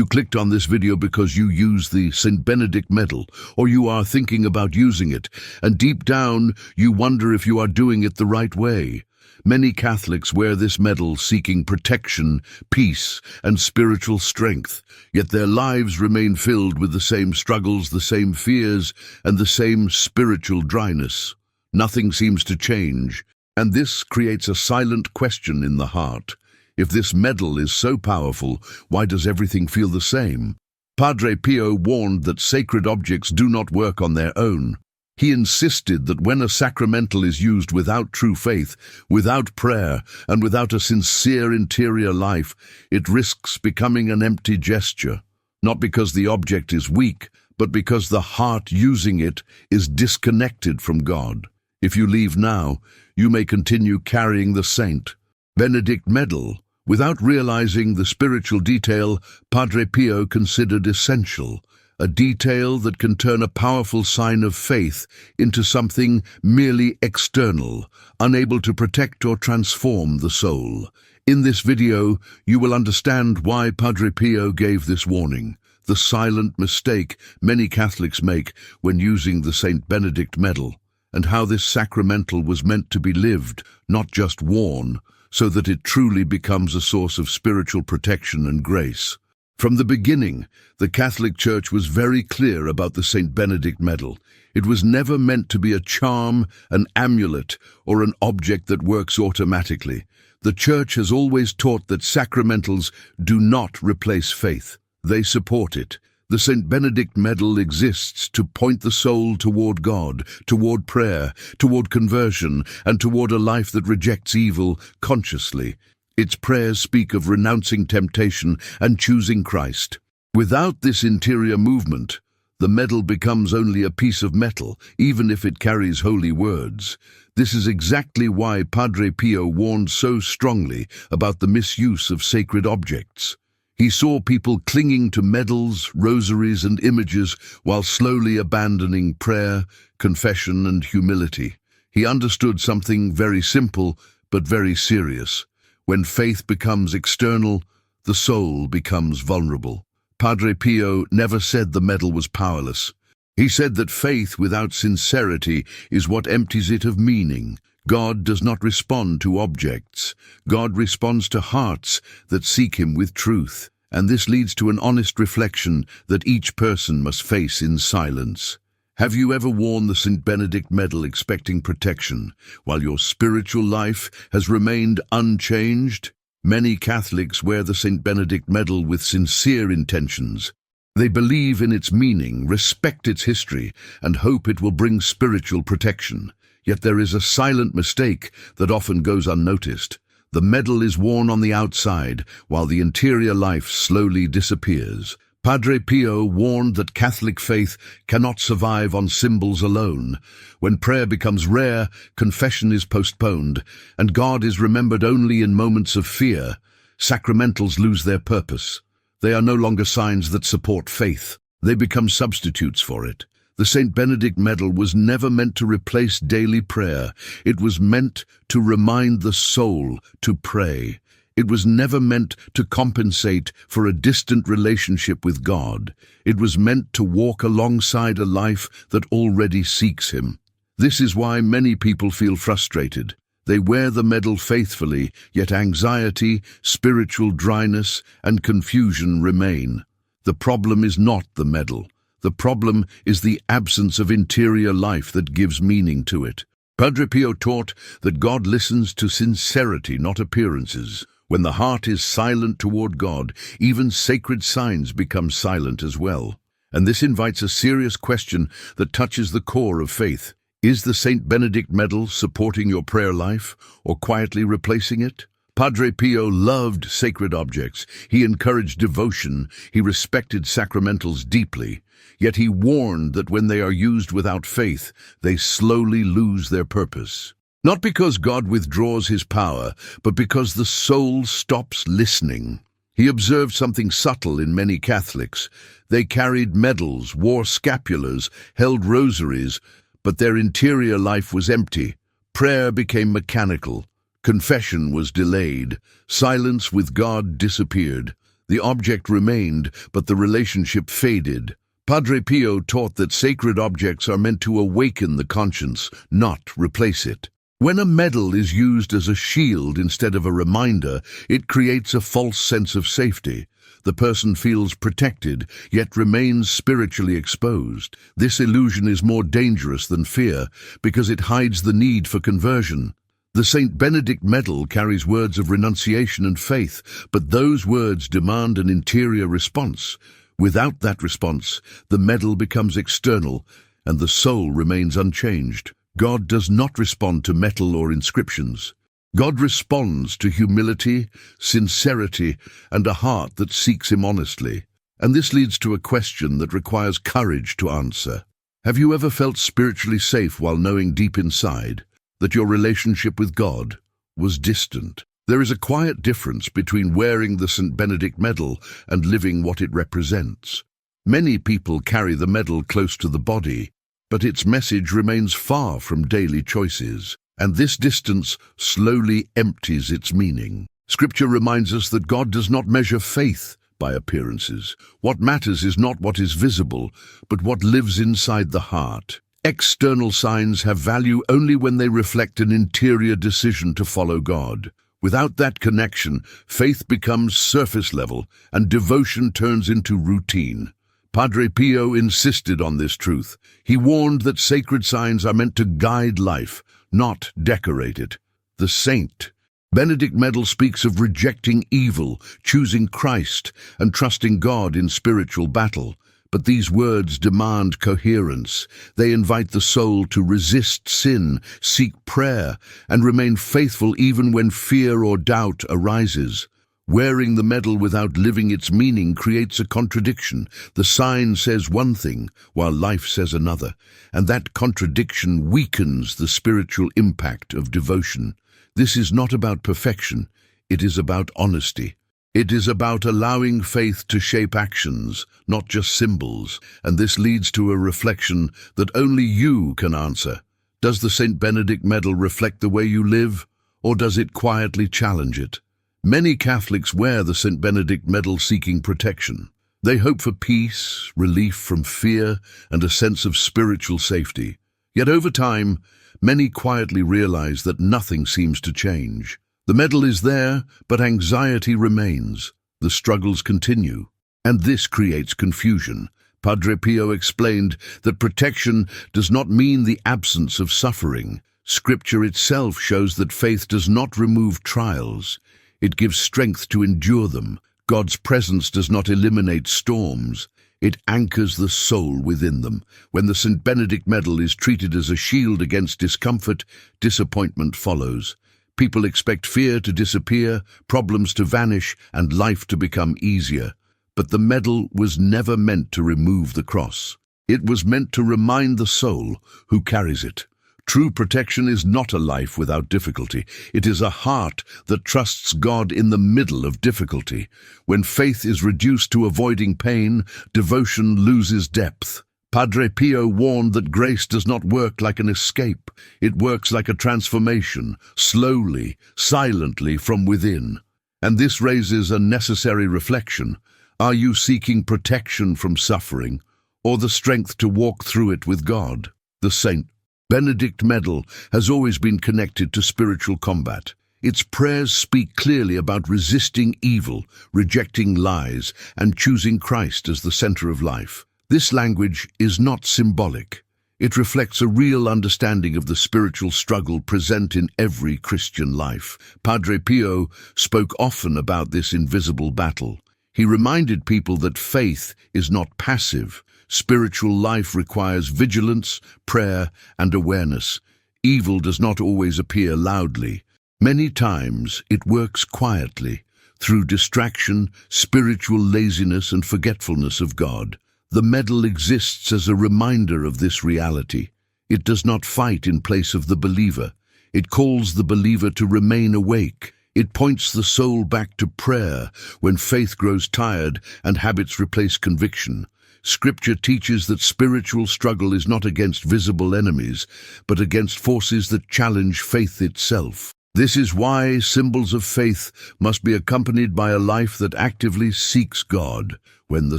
You clicked on this video because you use the St. Benedict Medal, or you are thinking about using it, and deep down you wonder if you are doing it the right way. Many Catholics wear this medal seeking protection, peace, and spiritual strength, yet their lives remain filled with the same struggles, the same fears, and the same spiritual dryness. Nothing seems to change, and this creates a silent question in the heart. If this medal is so powerful, why does everything feel the same? Padre Pio warned that sacred objects do not work on their own. He insisted that when a sacramental is used without true faith, without prayer, and without a sincere interior life, it risks becoming an empty gesture, not because the object is weak, but because the heart using it is disconnected from God. If you leave now, you may continue carrying the St. Benedict Medal. Without realizing the spiritual detail Padre Pio considered essential, a detail that can turn a powerful sign of faith into something merely external, unable to protect or transform the soul. In this video, you will understand why Padre Pio gave this warning, the silent mistake many Catholics make when using the St. Benedict Medal, and how this sacramental was meant to be lived, not just worn, so that it truly becomes a source of spiritual protection and grace. From the beginning, the Catholic Church was very clear about the St. Benedict Medal. It was never meant to be a charm, an amulet, or an object that works automatically. The Church has always taught that sacramentals do not replace faith. They support it. The St. Benedict Medal exists to point the soul toward God, toward prayer, toward conversion, and toward a life that rejects evil consciously. Its prayers speak of renouncing temptation and choosing Christ. Without this interior movement, the medal becomes only a piece of metal, even if it carries holy words. This is exactly why Padre Pio warned so strongly about the misuse of sacred objects. He saw people clinging to medals, rosaries, and images while slowly abandoning prayer, confession, and humility. He understood something very simple but very serious. When faith becomes external, the soul becomes vulnerable. Padre Pio never said the medal was powerless. He said that faith without sincerity is what empties it of meaning. God does not respond to objects. God responds to hearts that seek Him with truth. And this leads to an honest reflection that each person must face in silence. Have you ever worn the St. Benedict Medal expecting protection, while your spiritual life has remained unchanged? Many Catholics wear the St. Benedict Medal with sincere intentions. They believe in its meaning, respect its history, and hope it will bring spiritual protection. Yet there is a silent mistake that often goes unnoticed. The medal is worn on the outside, while the interior life slowly disappears. Padre Pio warned that Catholic faith cannot survive on symbols alone. When prayer becomes rare, confession is postponed, and God is remembered only in moments of fear, sacramentals lose their purpose. They are no longer signs that support faith. They become substitutes for it. The St. Benedict Medal was never meant to replace daily prayer. It was meant to remind the soul to pray. It was never meant to compensate for a distant relationship with God. It was meant to walk alongside a life that already seeks Him. This is why many people feel frustrated. They wear the medal faithfully, yet anxiety, spiritual dryness, and confusion remain. The problem is not the medal. The problem is the absence of interior life that gives meaning to it. Padre Pio taught that God listens to sincerity, not appearances. When the heart is silent toward God, even sacred signs become silent as well. And this invites a serious question that touches the core of faith. Is the St. Benedict Medal supporting your prayer life or quietly replacing it? Padre Pio loved sacred objects. He encouraged devotion. He respected sacramentals deeply. Yet he warned that when they are used without faith, they slowly lose their purpose. Not because God withdraws His power, but because the soul stops listening. He observed something subtle in many Catholics. They carried medals, wore scapulars, held rosaries, but their interior life was empty. Prayer became mechanical. Confession was delayed. Silence with God disappeared. The object remained, but the relationship faded. Padre Pio taught that sacred objects are meant to awaken the conscience, not replace it. When a medal is used as a shield instead of a reminder, it creates a false sense of safety. The person feels protected, yet remains spiritually exposed. This illusion is more dangerous than fear, because it hides the need for conversion. The St. Benedict Medal carries words of renunciation and faith, but those words demand an interior response. Without that response, the medal becomes external, and the soul remains unchanged. God does not respond to metal or inscriptions. God responds to humility, sincerity, and a heart that seeks Him honestly. And this leads to a question that requires courage to answer. Have you ever felt spiritually safe while knowing deep inside that your relationship with God was distant? There is a quiet difference between wearing the St. Benedict Medal and living what it represents. Many people carry the medal close to the body, but its message remains far from daily choices, and this distance slowly empties its meaning. Scripture reminds us that God does not measure faith by appearances. What matters is not what is visible, but what lives inside the heart. External signs have value only when they reflect an interior decision to follow God. Without that connection, faith becomes surface level and devotion turns into routine. Padre Pio insisted on this truth. He warned that sacred signs are meant to guide life, not decorate it. The Saint Benedict Medal speaks of rejecting evil, choosing Christ, and trusting God in spiritual battle. But these words demand coherence. They invite the soul to resist sin, seek prayer, and remain faithful even when fear or doubt arises. Wearing the medal without living its meaning creates a contradiction. The sign says one thing, while life says another, and that contradiction weakens the spiritual impact of devotion. This is not about perfection, it is about honesty. It is about allowing faith to shape actions, not just symbols, and this leads to a reflection that only you can answer. Does the St. Benedict Medal reflect the way you live, or does it quietly challenge it? Many Catholics wear the St. Benedict Medal seeking protection. They hope for peace, relief from fear, and a sense of spiritual safety. Yet over time, many quietly realize that nothing seems to change. The medal is there, but anxiety remains. The struggles continue, and this creates confusion. Padre Pio explained that protection does not mean the absence of suffering. Scripture itself shows that faith does not remove trials. It gives strength to endure them. God's presence does not eliminate storms. It anchors the soul within them. When the St. Benedict Medal is treated as a shield against discomfort, disappointment follows. People expect fear to disappear, problems to vanish, and life to become easier. But the medal was never meant to remove the cross. It was meant to remind the soul who carries it. True protection is not a life without difficulty. It is a heart that trusts God in the middle of difficulty. When faith is reduced to avoiding pain, devotion loses depth. Padre Pio warned that grace does not work like an escape. It works like a transformation, slowly, silently from within. And this raises a necessary reflection. Are you seeking protection from suffering, or the strength to walk through it with God? The St. Benedict Medal has always been connected to spiritual combat. Its prayers speak clearly about resisting evil, rejecting lies, and choosing Christ as the center of life. This language is not symbolic. It reflects a real understanding of the spiritual struggle present in every Christian life. Padre Pio spoke often about this invisible battle. He reminded people that faith is not passive. Spiritual life requires vigilance, prayer, and awareness. Evil does not always appear loudly. Many times it works quietly, through distraction, spiritual laziness, and forgetfulness of God. The medal exists as a reminder of this reality. It does not fight in place of the believer. It calls the believer to remain awake. It points the soul back to prayer when faith grows tired and habits replace conviction. Scripture teaches that spiritual struggle is not against visible enemies, but against forces that challenge faith itself. This is why symbols of faith must be accompanied by a life that actively seeks God. When the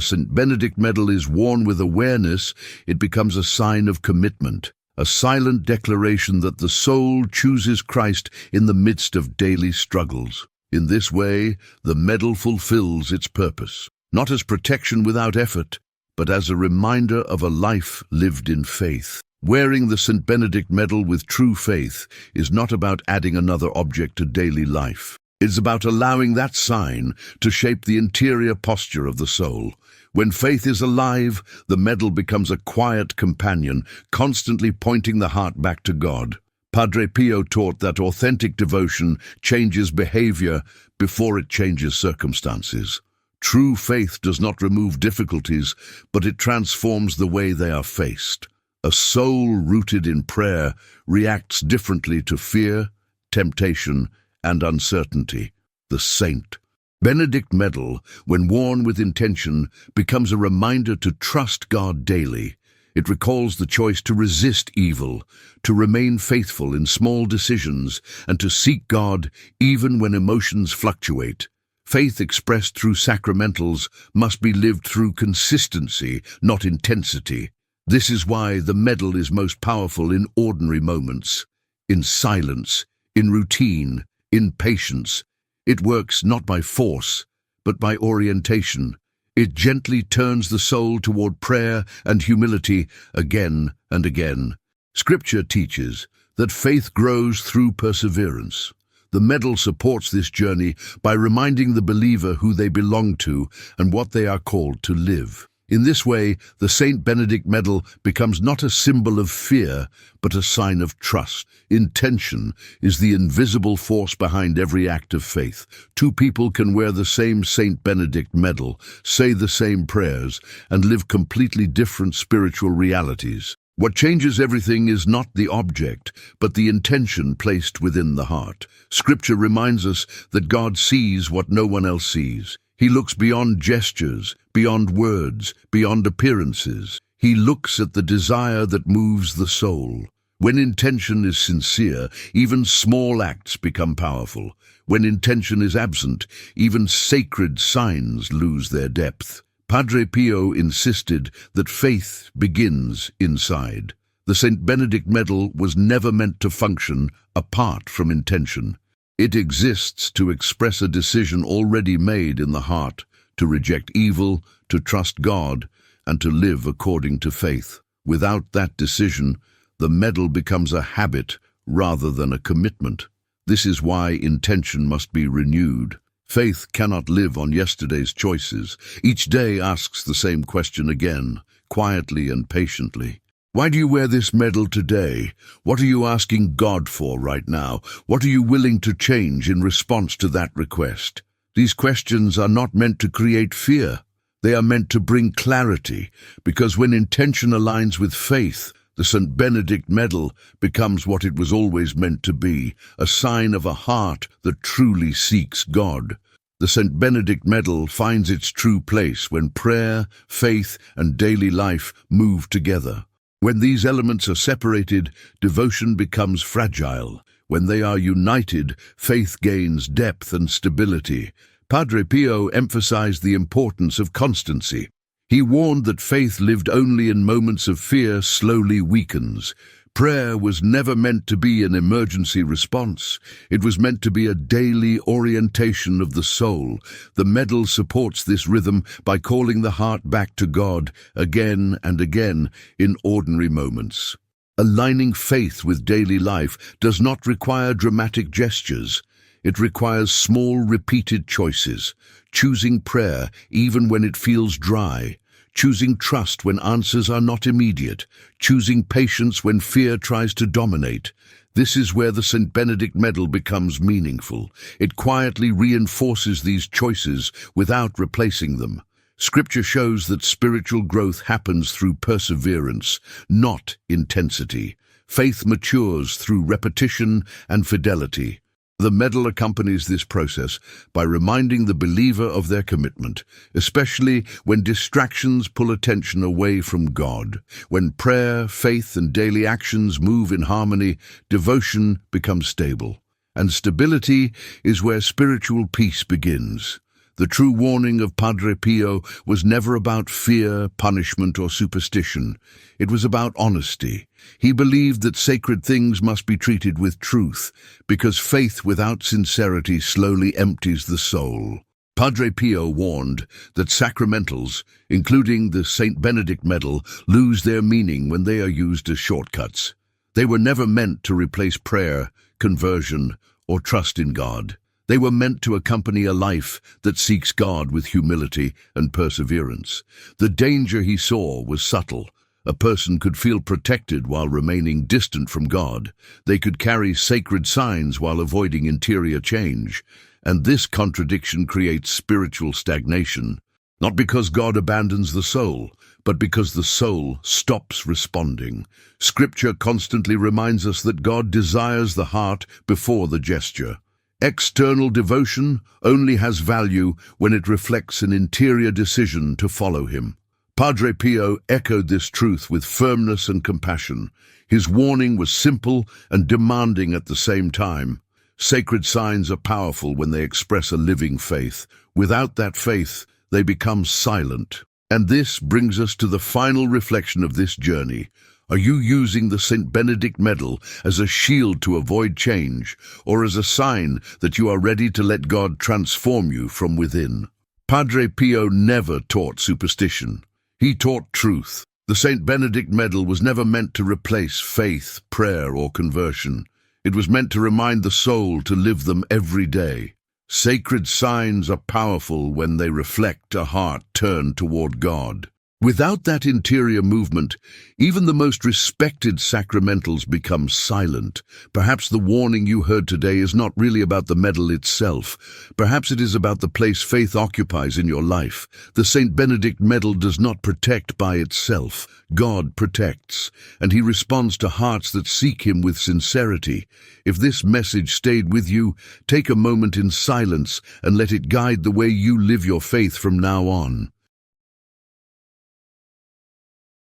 St. Benedict Medal is worn with awareness, it becomes a sign of commitment, a silent declaration that the soul chooses Christ in the midst of daily struggles. In this way, the medal fulfills its purpose, not as protection without effort, but as a reminder of a life lived in faith. Wearing the St. Benedict Medal with true faith is not about adding another object to daily life. It's about allowing that sign to shape the interior posture of the soul. When faith is alive, the medal becomes a quiet companion, constantly pointing the heart back to God. Padre Pio taught that authentic devotion changes behavior before it changes circumstances. True faith does not remove difficulties, but it transforms the way they are faced. A soul rooted in prayer reacts differently to fear, temptation, and uncertainty. The Saint Benedict Medal, when worn with intention, becomes a reminder to trust God daily. It recalls the choice to resist evil, to remain faithful in small decisions, and to seek God even when emotions fluctuate. Faith expressed through sacramentals must be lived through consistency, not intensity. This is why the medal is most powerful in ordinary moments, in silence, in routine, in patience. It works not by force, but by orientation. It gently turns the soul toward prayer and humility again and again. Scripture teaches that faith grows through perseverance. The medal supports this journey by reminding the believer who they belong to and what they are called to live. In this way, the St. Benedict Medal becomes not a symbol of fear, but a sign of trust. Intention is the invisible force behind every act of faith. Two people can wear the same St. Benedict Medal, say the same prayers, and live completely different spiritual realities. What changes everything is not the object, but the intention placed within the heart. Scripture reminds us that God sees what no one else sees. He looks beyond gestures, beyond words, beyond appearances. He looks at the desire that moves the soul. When intention is sincere, even small acts become powerful. When intention is absent, even sacred signs lose their depth. Padre Pio insisted that faith begins inside. The St. Benedict Medal was never meant to function apart from intention. It exists to express a decision already made in the heart, to reject evil, to trust God, and to live according to faith. Without that decision, the medal becomes a habit rather than a commitment. This is why intention must be renewed. Faith cannot live on yesterday's choices. Each day asks the same question again, quietly and patiently. Why do you wear this medal today? What are you asking God for right now? What are you willing to change in response to that request? These questions are not meant to create fear. They are meant to bring clarity, because when intention aligns with faith, the St. Benedict Medal becomes what it was always meant to be, a sign of a heart that truly seeks God. The St. Benedict Medal finds its true place when prayer, faith, and daily life move together. When these elements are separated, devotion becomes fragile. When they are united, faith gains depth and stability. Padre Pio emphasized the importance of constancy. He warned that faith lived only in moments of fear slowly weakens. Prayer was never meant to be an emergency response. It was meant to be a daily orientation of the soul. The medal supports this rhythm by calling the heart back to God again and again in ordinary moments. Aligning faith with daily life does not require dramatic gestures. It requires small, repeated choices, choosing prayer even when it feels dry, choosing trust when answers are not immediate, choosing patience when fear tries to dominate. This is where the St. Benedict Medal becomes meaningful. It quietly reinforces these choices without replacing them. Scripture shows that spiritual growth happens through perseverance, not intensity. Faith matures through repetition and fidelity. The medal accompanies this process by reminding the believer of their commitment, especially when distractions pull attention away from God. When prayer, faith, and daily actions move in harmony, devotion becomes stable. And stability is where spiritual peace begins. The true warning of Padre Pio was never about fear, punishment, or superstition. It was about honesty. He believed that sacred things must be treated with truth, because faith without sincerity slowly empties the soul. Padre Pio warned that sacramentals, including the St. Benedict Medal, lose their meaning when they are used as shortcuts. They were never meant to replace prayer, conversion, or trust in God. They were meant to accompany a life that seeks God with humility and perseverance. The danger he saw was subtle. A person could feel protected while remaining distant from God. They could carry sacred signs while avoiding interior change. And this contradiction creates spiritual stagnation, not because God abandons the soul, but because the soul stops responding. Scripture constantly reminds us that God desires the heart before the gesture. External devotion only has value when it reflects an interior decision to follow him. Padre Pio echoed this truth with firmness and compassion. His warning was simple and demanding at the same time. Sacred signs are powerful when they express a living faith. Without that faith, they become silent. And this brings us to the final reflection of this journey. Are you using the St. Benedict Medal as a shield to avoid change, or as a sign that you are ready to let God transform you from within? Padre Pio never taught superstition. He taught truth. The St. Benedict Medal was never meant to replace faith, prayer, or conversion. It was meant to remind the soul to live them every day. Sacred signs are powerful when they reflect a heart turned toward God. Without that interior movement, even the most respected sacramentals become silent. Perhaps the warning you heard today is not really about the medal itself. Perhaps it is about the place faith occupies in your life. The St. Benedict Medal does not protect by itself. God protects, and he responds to hearts that seek him with sincerity. If this message stayed with you, take a moment in silence and let it guide the way you live your faith from now on.